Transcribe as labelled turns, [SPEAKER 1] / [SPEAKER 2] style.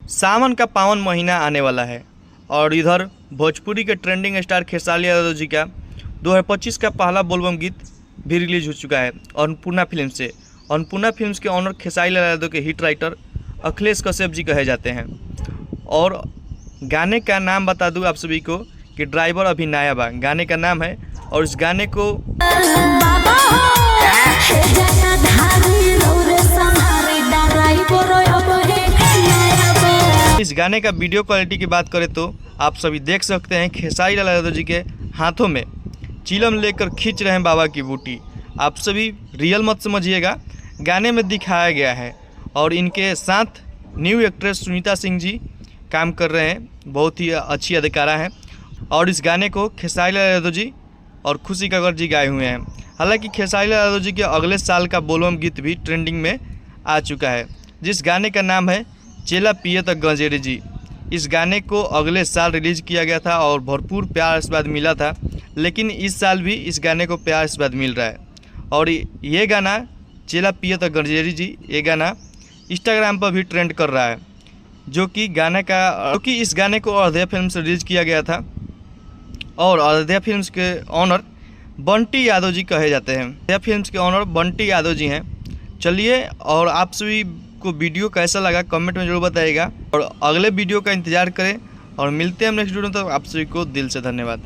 [SPEAKER 1] सावन का पावन महीना आने वाला है और इधर भोजपुरी के ट्रेंडिंग स्टार खेसारी यादव जी का 2025 का पहला बोलबम गीत भी रिलीज हो चुका है अन्नपूर्णा फिल्म से। अन्नपूर्णा फिल्म्स के ऑनर खेसारी यादव के हिट राइटर अखिलेश कश्यप जी कहे जाते हैं। और गाने का नाम बता दूं आप सभी को कि ड्राइवर अभी नया बा गाने का नाम है। और इस गाने को इस गाने का वीडियो क्वालिटी की बात करें तो आप सभी देख सकते हैं खेसारी लाल यादव जी के हाथों में चिलम लेकर खींच रहे हैं बाबा की बूटी। आप सभी रियल मत समझिएगा, गाने में दिखाया गया है। और इनके साथ न्यू एक्ट्रेस सुनीता सिंह जी काम कर रहे हैं, बहुत ही अच्छी अदाकारा हैं। और इस गाने को खेसारी लाल यादव जी और खुशी कक्कड़ जी गाए हुए हैं। हालांकि खेसारी लाल यादव जी के अगले साल का बोलबम गीत भी ट्रेंडिंग में आ चुका है, जिस गाने का नाम है चेला पिए तो गंजेरी जी। इस गाने को अगले साल रिलीज़ किया गया था और भरपूर प्यार आशीर्वाद मिला था, लेकिन इस साल भी इस गाने को प्यार आशीर्वाद मिल रहा है। और ये गाना चेला पिए तो गंजेरी जी, ये गाना इंस्टाग्राम पर भी ट्रेंड कर रहा है, जो कि इस गाने को अयोध्या फिल्म से रिलीज़ किया गया था। और अयोध्या फिल्म्स के ऑनर बंटी यादव जी कहे जाते हैं। अयोध्या फिल्म्स के ऑनर बंटी यादव जी हैं। चलिए, और आप सभी को वीडियो कैसा लगा कमेंट में जरूर बताइएगा और अगले वीडियो का इंतज़ार करें। और मिलते हैं हम नेक्स्ट वीडियो में, तो आप सभी को दिल से धन्यवाद।